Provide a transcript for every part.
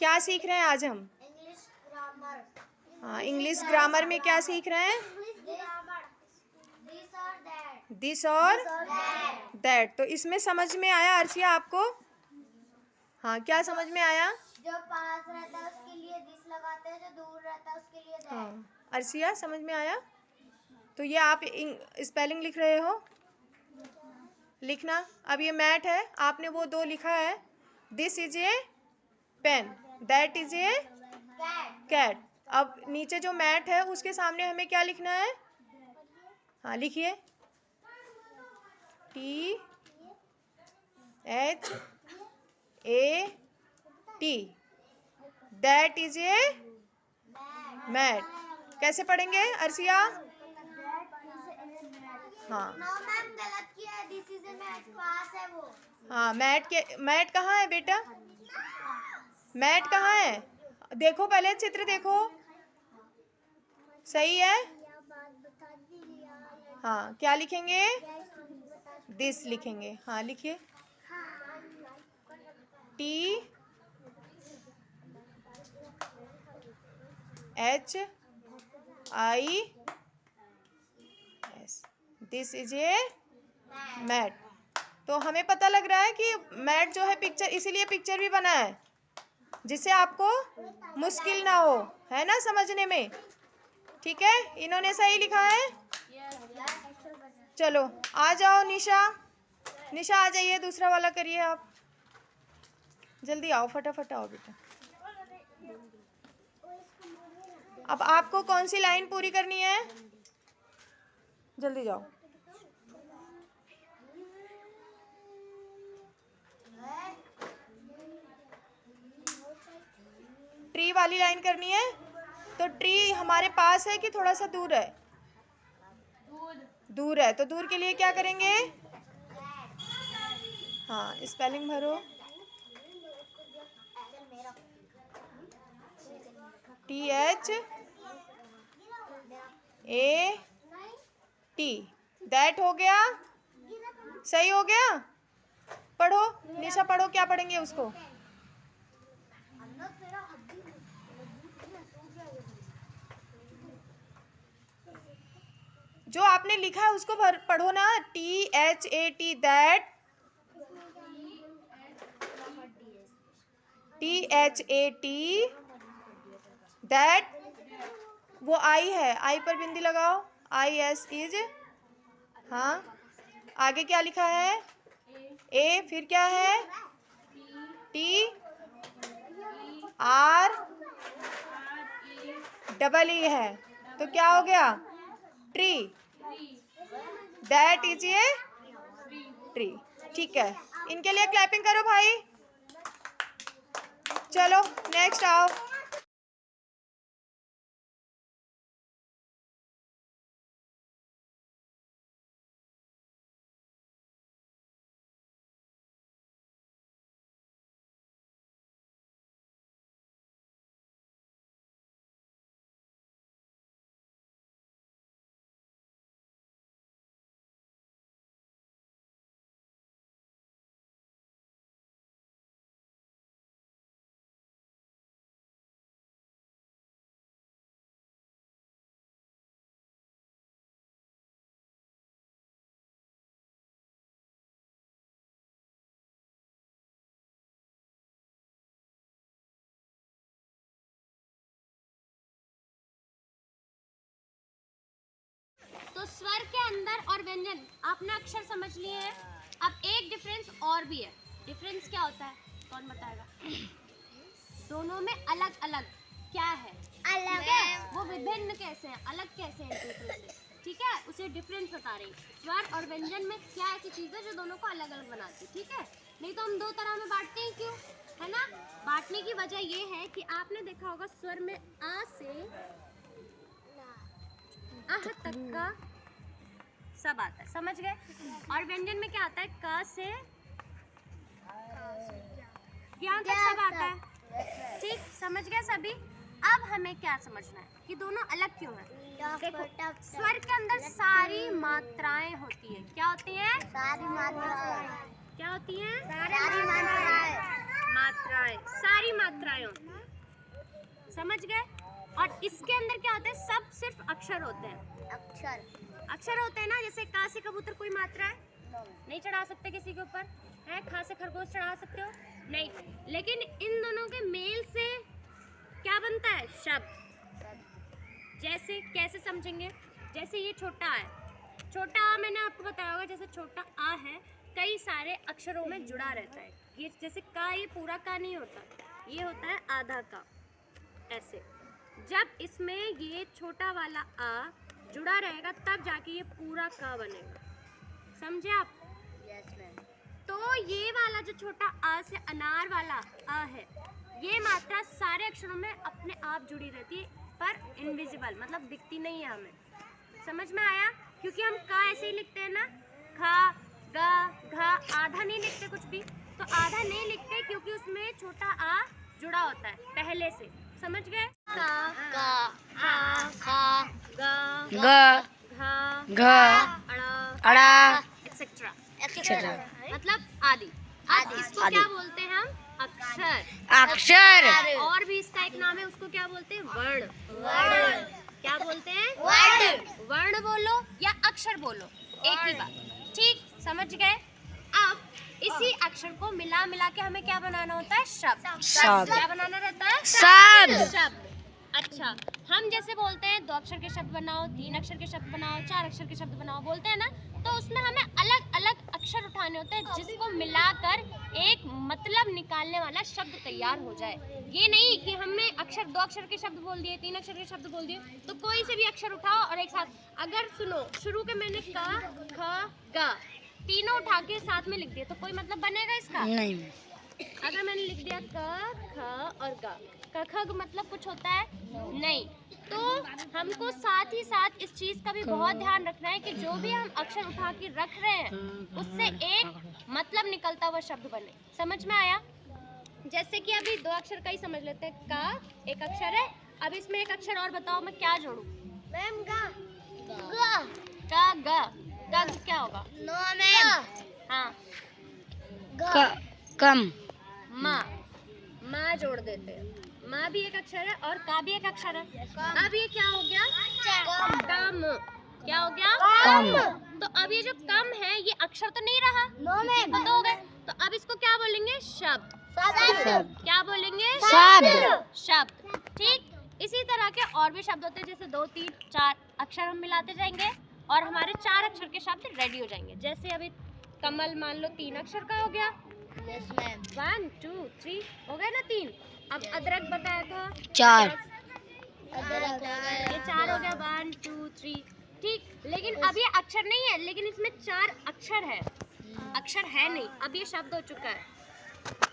क्या सीख रहे हैं आज हम? English grammar. हाँ, इंग्लिश ग्रामर में क्या सीख रहे हैं? दिस और दैट। तो इसमें समझ में आया अर्शिया आपको? हाँ, क्या समझ में आया? जो पास रहता है उसके लिए दिस लगाते हैं, जो दूर रहता है उसके लिए दैट। हाँ, अर्शिया समझ में आया? तो ये आप स्पेलिंग लिख रहे हो, लिखना। अब ये मैट है, आपने वो दो लिखा है, this is a pen, that is a cat. अब नीचे जो मैट है उसके सामने हमें क्या लिखना है? हाँ, लिखिए, THAT, that is a mat. कैसे पढ़ेंगे अर्शिया? हाँ नो मैम, गलत किया है। दिस इज ए मैट, पास है वो। हाँ, मैट कहाँ है बेटा? मैट कहाँ है? देखो, पहले चित्र देखो, सही है? हाँ, क्या लिखेंगे? दिस लिखेंगे। हाँ, लिखिए, THIS, this is a mat. तो हमें पता लग रहा है कि मैट जो है पिक्चर, इसीलिए पिक्चर भी बना है जिससे आपको मुश्किल ना हो, है ना, समझने में। ठीक है, इन्होंने सही लिखा है। चलो आ जाओ निशा, निशा आ जाइए, दूसरा वाला करिए आप, जल्दी आओ, फटाफट आओ बेटा। अब आपको कौन सी लाइन पूरी करनी है? जल्दी जाओ। ट्री वाली लाइन करनी है। तो ट्री हमारे पास है कि थोड़ा सा दूर है? दूर है। तो दूर के लिए क्या करेंगे? हाँ, स्पेलिंग भरो, THAT, दैट हो गया, सही हो गया। पढ़ो निशा, पढ़ो, क्या पढ़ेंगे उसको? जो आपने लिखा है उसको पढ़ो ना, THAT, दैट, THAT, दैट, वो आई है, आई पर बिंदी लगाओ, IS इज, हाँ, आगे क्या लिखा है? A, फिर क्या है? TREE है, तो क्या हो गया? Tree, that is a tree. ठीक है, इनके लिए क्लैपिंग करो भाई। चलो नेक्स्ट आओ। तो स्वर के अंदर और व्यंजन आपने अक्षर समझ लिए हैं। अब एक डिफरेंस और भी है। डिफरेंस क्या होता है, कौन बताएगा? दोनों में अलग अलग क्या है? अलग है वो विभिन्न कैसे हैं, अलग कैसे हैं दूसरे से, ठीक है, उसे डिफरेंस बता रही। स्वर और व्यंजन में क्या ऐसी चीज़ है जो दोनों को अलग अलग बनाती है, ठीक है? नहीं तो हम दो तरह में बांटते हैं, क्यों, है ना? बांटने की वजह ये है कि आपने देखा होगा स्वर में आ से आह तक का सब आता है, समझ गए? और व्यंजन में क्या आता है? क से ज्ञ तक सब आता है, ठीक, समझ गए सभी? अब हमें क्या समझना है कि दोनों अलग क्यों हैं? देखो, स्वर के अंदर सारी मात्राएं होती है। क्या होती हैं? सारी मात्राएं। क्या होती हैं? सारी मात्राएं। मात्राएं, सारी मात्राएं होती हैं, समझ गए। और इसके अंदर क्या होता है, सब सिर्फ अक्षर होते हैं, अक्षर होते हैं ना। जैसे का से कबूतर कोई मात्रा है नहीं चढ़ा सकते किसी के ऊपर है, खा से खरगोश चढ़ा सकते हो नहीं, लेकिन इन दोनों के मेल से क्या बनता है, शब्द। जैसे कैसे समझेंगे, जैसे ये छोटा आ है, छोटा आ मैंने आपको बताया होगा, जैसे छोटा आ है कई सारे अक्षरों में जुड़ा रहता है। ये जैसे का, ये पूरा का नहीं होता, ये होता है आधा का। ऐसे जब इसमें ये छोटा वाला आ जुड़ा रहेगा तब जाके ये पूरा का बनेगा, समझे आप। तो ये वाला जो छोटा आ से अनार वाला आ है, ये मात्रा सारे अक्षरों में अपने आप जुड़ी रहती है, पर इनविजिबल, मतलब दिखती नहीं है हमें, समझ में आया। क्योंकि हम का ऐसे ही लिखते हैं ना, खा गा घा, आधा नहीं लिखते कुछ भी, तो आधा नहीं लिखते क्योंकि उसमें छोटा आ जुड़ा होता है पहले से, समझ गए। का खा खा गा घा अड़ा एक्सेट्रा, मतलब आदि। इसको क्या बोलते हैं हम, अक्षर। और भी इसका एक नाम है, उसको क्या बोलते हैं, वर्ण। क्या बोलते हैं, वर्ण बोलो या अक्षर बोलो, एक ही बात, ठीक, समझ गए। अब इसी अक्षर को मिला मिला के हमें क्या बनाना होता है, शब्द। क्या बनाना रहता है, शब्द। अच्छा, हम जैसे बोलते हैं 2 अक्षर के शब्द बनाओ, 3 अक्षर के शब्द बनाओ, 4 अक्षर के शब्द बनाओ, बोलते हैं ना, तो उसमें हमें अलग अलग अक्षर उठाने होते हैं जिसको मिलाकर एक मतलब निकालने वाला शब्द तैयार हो जाए। ये नहीं कि हमने 2 अक्षर के शब्द बोल दिए, 3 अक्षर के शब्द बोल दिए, तो कोई से भी अक्षर उठाओ और एक साथ, अगर सुनो शुरू के मैंने का खा गा तीनों उठा के साथ में लिख दिए तो कोई मतलब बनेगा इसका, नहीं। अगर मैंने लिख दिया का खा और गा, का खग मतलब कुछ होता है नहीं, तो हमको साथ ही साथ इस चीज का भी बहुत ध्यान रखना है कि जो भी हम अक्षर उठा के रख रहे हैं उससे एक मतलब निकलता हुआ शब्द बने, समझ में आया। जैसे कि अभी 2 अक्षर का ही समझ लेते हैं, का एक अक्षर है, अब इसमें एक अक्षर और बताओ मैं क्या जोड़ूं, मैम गा का गा क्या होगा, नो मैम, हाँ कम, माँ जोड़ देते हैं, माँ भी एक अक्षर है और का भी एक अक्षर है। अब ये क्या हो गया, कम। क्या हो गया, कम। तो अब ये जो कम है ये अक्षर तो नहीं रहा, तो 2 हो गए, तो अब इसको क्या बोलेंगे, शब्द। क्या बोलेंगे, शब्द, ठीक। इसी तरह के और भी शब्द होते हैं, जैसे 2, 3, 4 अक्षर हम मिलाते जाएंगे और हमारे 4 अक्षर के शब्द रेडी हो जाएंगे। जैसे अभी कमल मान लो 3 अक्षर का हो गया, 1 2 3 हो गए ना 3। अब अदरक बताया था 4, ये 4 हो गया, 1 2 3, ठीक। लेकिन अब ये अक्षर नहीं है, लेकिन इसमें 4 अक्षर है, अक्षर है नहीं, अब ये शब्द हो चुका है,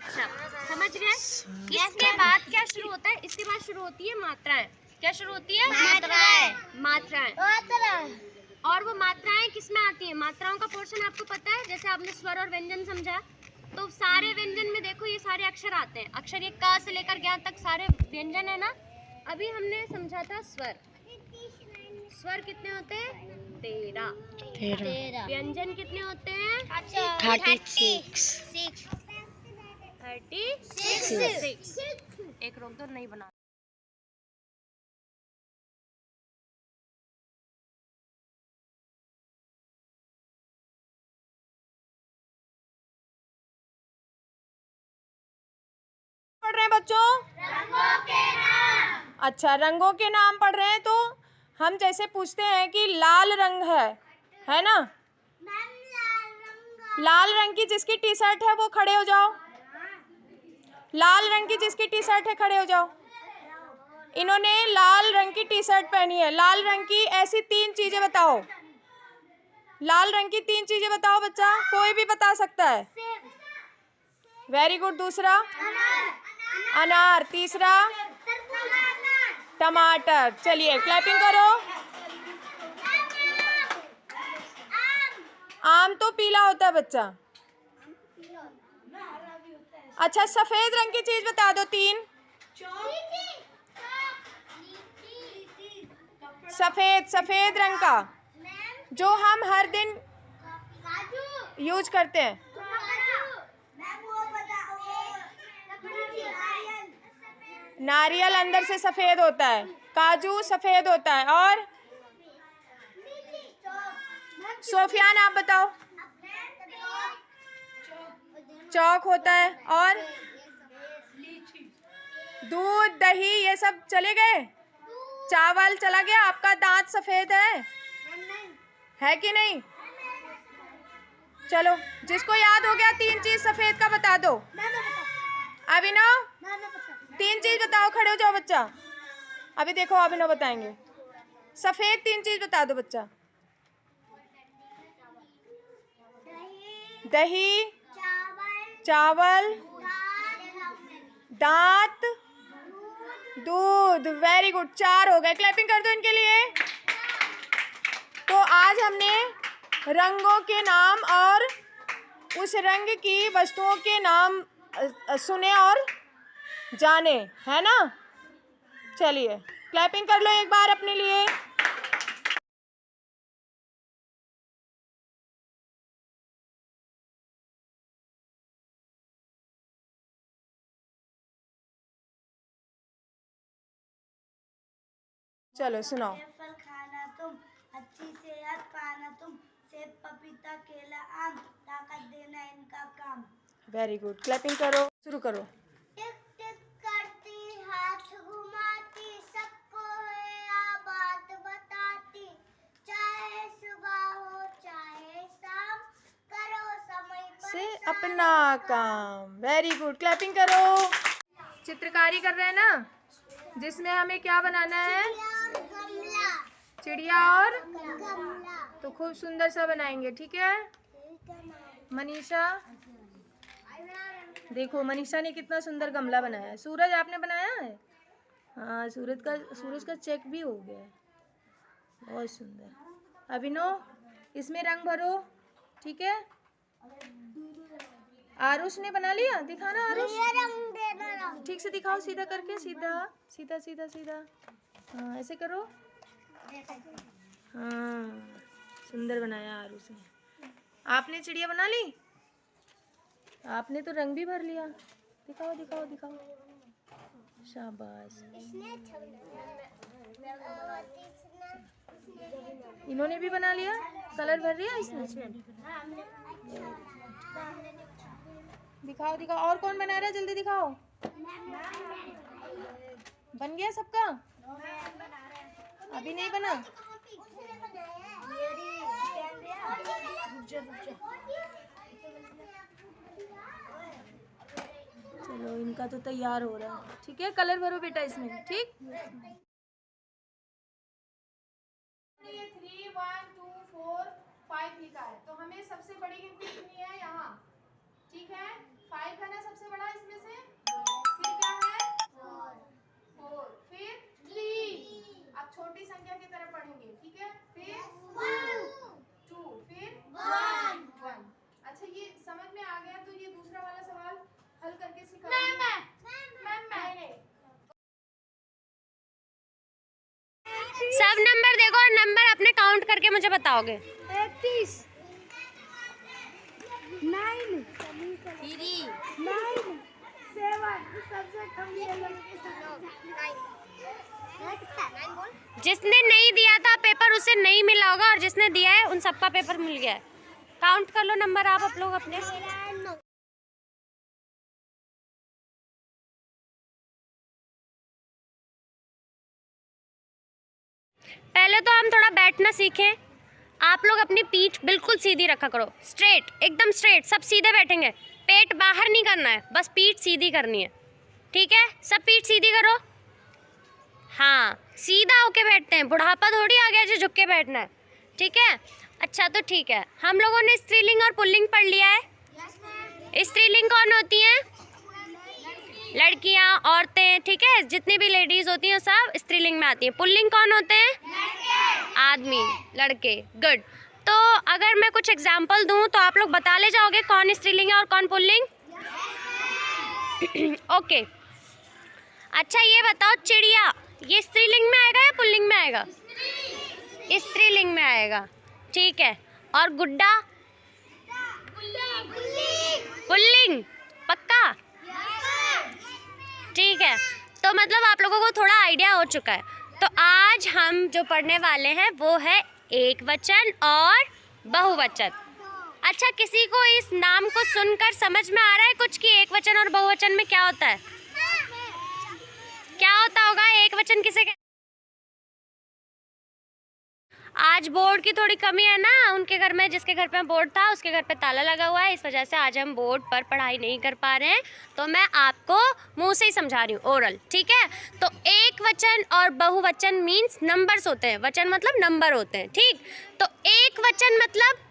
शब्द, समझ गए। इसके बाद क्या शुरू होता है, इसके बाद शुरू होती है मात्राएं। क्या शुरू होती है, मात्राएं। और वो मात्राएं किस में आती हैं, मात्राओं का पोर्शन आपको पता है, जैसे आपने स्वर और व्यंजन समझा, तो सारे व्यंजन में देखो ये सारे अक्षर आते हैं, अक्षर ये का से लेकर ज्ञ तक सारे व्यंजन है ना। अभी हमने समझा था स्वर कितने होते हैं, 13। व्यंजन कितने होते हैं, 36। एक रोक दो, नहीं बना। पढ़ रहे हैं बच्चों, रंगों के नाम। अच्छा, रंगों के नाम पढ़ रहे हैं, तो हम जैसे पूछते हैं कि लाल रंग है ना, लाल रंग की जिसकी टी शर्ट है वो खड़े हो जाओ, लाल रंग की जिसकी टी शर्ट है खड़े हो जाओ। इन्होंने लाल रंग की टी शर्ट पहनी है, लाल रंग की ऐसी 3 चीजें बताओ, लाल रंग की 3 चीजें बताओ बच्चा, कोई भी बता सकता है। Very good. दूसरा अनार, तीसरा टमाटर। चलिए क्लैपिंग करो। आम तो पीला होता है बच्चा। अच्छा, सफेद रंग की चीज बता दो 3। सफेद रंग का जो हम हर दिन यूज करते हैं। नारियल अंदर से सफेद होता है, काजू सफेद होता है, और सोफियान आप बताओ। चौक होता है, और दूध दही ये सब चले गए, चावल चला गया। आपका दांत सफेद है कि नहीं? चलो जिसको याद हो गया 3 चीज सफेद का बता दो। अभिनव 3 चीज बताओ, खड़े हो जाओ बच्चा। अभी देखो अभिनव बताएंगे सफेद 3 चीज बता दो बच्चा। दही, चावल, दांत, दूध। वेरी गुड, 4 हो गए। क्लैपिंग कर दो इनके लिए। तो आज हमने रंगों के नाम और उस रंग की वस्तुओं के नाम सुने और जाने, है ना? चलिए क्लैपिंग कर लो एक बार अपने लिए। चलो सुनाओ। फल खाना तुम, अच्छी सेहत पाना तुम, सेब पपीता केला आम, ताकत देना इनका काम। वेरी गुड, क्लैपिंग करो, शुरू करो। टिक टिक करती हाथ घुमाती, सबको है बात बताती, चाहे सुबह हो चाहे शाम, करो समय पर से अपना काम। वेरी गुड, क्लैपिंग करो। चित्रकारी कर रहे हैं ना, जिसमें हमें क्या बनाना है? चिड़िया और गमला। तो खूब सुंदर सा बनाएंगे, ठीक है? मनीषा देखो, मनीषा ने कितना सुंदर गमला बनाया है। सूरज आपने बनाया है? हाँ, सूरज का चेक भी हो गया है, बहुत सुंदर। अभिनव इसमें रंग भरो, ठीक है? आरुष ने बना लिया, दिखाना आरुष। ठीक से दिखाओ, सीधा करके, सीधा सीधा सीधा सीधा। हाँ ऐसे करो। हाँ सुंदर बनाया आरुष ने। आपने चिड़िया बना ली? आपने तो रंग भी भर लिया। दिखाओ दिखाओ दिखाओ, शाबाश। इन्होंने भी बना लिया, कलर भर लिया इसने। दिखाओ दिखाओ, और कौन बना रहा है? जल्दी दिखाओ। बन गया सबका? अभी नहीं बना? चलो इनका तो तैयार हो रहा है, ठीक है? कलर भरो बेटा इसमें, ठीक? 3 1 2 4 5 लिखा है, तो हमें सबसे बड़ी गिनती कितनी है यहाँ? ठीक है, 5 है ना सबसे बड़ा इसमें से। फिर क्या है? 4, फिर 3। अब छोटी संख्या की तरफ पढ़ेंगे, ठीक है? फिर 2, फिर 1। अच्छा ये समझ में आ गया, तो ये दूसरा वाला सवाल हल करके सिखाओ। सब नंबर देखो और नंबर अपने काउंट करके मुझे बताओगे। 31 9 7 सबसे कम ये जिसने नहीं दिया था पेपर उसे नहीं मिला होगा, और जिसने दिया है उन सबका पेपर मिल गया है। काउंट कर लो नंबर आप लोग अपने। पहले तो हम थोड़ा बैठना सीखें। आप लोग अपनी पीठ बिल्कुल सीधी रखा करो, स्ट्रेट, एकदम स्ट्रेट, सब सीधे बैठेंगे। पेट बाहर नहीं करना है, बस पीठ सीधी करनी है, ठीक है? सब पीठ सीधी करो। हाँ सीधा होके बैठते हैं, बुढ़ापा थोड़ी आ गया जो झुक के बैठना है, ठीक है? अच्छा तो ठीक है, हम लोगों ने स्त्रीलिंग और पुल्लिंग पढ़ लिया है। स्त्रीलिंग कौन होती है? लड़कियां, औरतें, ठीक है? जितनी भी लेडीज होती हैं सब स्त्रीलिंग में आती हैं। पुल्लिंग कौन होते हैं? आदमी, लड़के। गुड। तो अगर मैं कुछ एग्जाम्पल दूं तो आप लोग बता ले जाओगे कौन स्त्रीलिंग है और कौन पुल्लिंग? ओके। अच्छा ये बताओ, चिड़िया ये स्त्रीलिंग में आएगा या पुल्लिंग में आएगा? स्त्रीलिंग में आएगा, ठीक है। और गुड्डा? पुल्लिंग, पक्का? ठीक है। तो तो मतलब आप लोगों को थोड़ा आइडिया हो चुका है। तो आज हम जो पढ़ने वाले हैं वो है एक वचन और बहुवचन। अच्छा, किसी को इस नाम को सुनकर समझ में आ रहा है कुछ कि एक वचन और बहुवचन में क्या होता है? क्या होता होगा? एक वचन किसे कहते? आज बोर्ड की थोड़ी कमी है ना उनके घर में, जिसके घर पे बोर्ड था उसके घर पे ताला लगा हुआ है, इस वजह से आज हम बोर्ड पर पढ़ाई नहीं कर पा रहे हैं। तो मैं आपको मुंह से ही समझा रही हूँ, ओरल, ठीक है। तो एक वचन और बहुवचन मीन्स नंबर्स होते हैं, वचन मतलब नंबर होते हैं, ठीक। तो एक वचन मतलब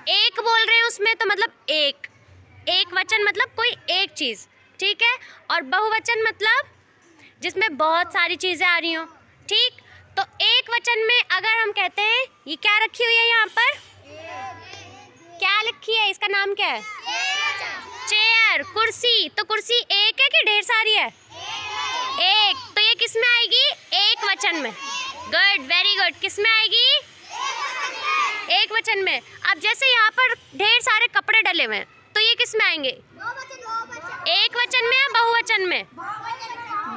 एक बोल रहे हैं उसमें, तो मतलब एक वचन मतलब कोई एक चीज़, ठीक है। और बहुवचन मतलब जिसमें बहुत सारी चीज़ें आ रही हों, ठीक। तो एक वचन में अगर हम कहते हैं ये क्या रखी हुई है यहाँ पर, क्या लिखी है, इसका नाम क्या है? चेयर, कुर्सी। तो कुर्सी एक है कि ढेर सारी है? एक। तो ये किस में आएगी? एक वचन में। Good, very good. किस में आएगी? एक वचन में। अब जैसे यहाँ पर ढेर सारे कपड़े डले हुए हैं, तो ये किस में आएंगे? एक वचन में या बहुवचन में?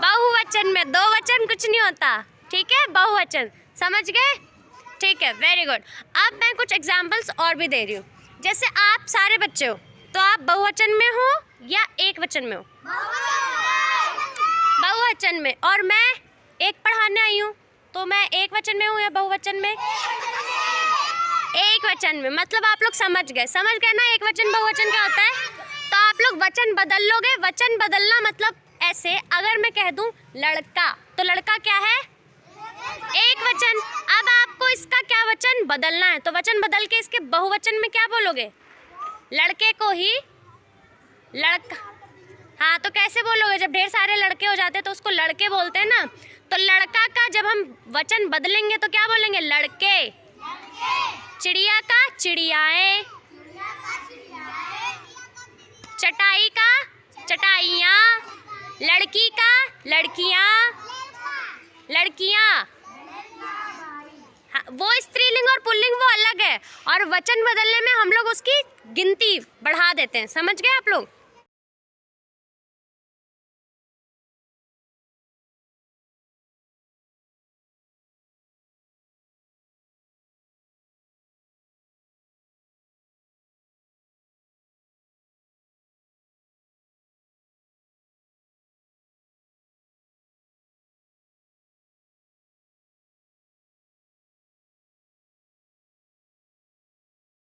बहुवचन में। दो वचन कुछ नहीं होता, ठीक है, बहुवचन। समझ गए? ठीक है, वेरी गुड। अब मैं कुछ एग्जाम्पल्स और भी दे रही हूँ। जैसे आप सारे बच्चे हो, तो आप बहुवचन में हो या एक वचन में हो? बहुवचन में। और मैं एक पढ़ाने आई हूँ, तो मैं एक वचन में हूँ या बहुवचन में? एक वचन में। मतलब आप लोग समझ गए ना एक वचन बहुवचन क्या होता है। तो आप लोग वचन बदल लोगे। वचन बदलना मतलब ऐसे, अगर मैं कह दूँ लड़का, तो लड़का क्या है? एक वचन। अब आपको इसका क्या वचन बदलना है, तो वचन बदल के इसके बहुवचन में क्या बोलोगे? लड़के को ही लड़का। हाँ, तो कैसे बोलोगे? जब ढेर सारे लड़के हो जाते हैं तो उसको लड़के बोलते हैं ना। तो लड़का का जब हम वचन बदलेंगे तो क्या बोलेंगे? लड़के। चिड़िया का चिड़ियाएं। चटाई का चटाइयाँ। लड़की का लड़कियाँ। लड़कियाँ। हाँ, वो स्त्रीलिंग और पुल्लिंग वो अलग है, और वचन बदलने में हम लोग उसकी गिनती बढ़ा देते हैं। समझ गए आप लोग?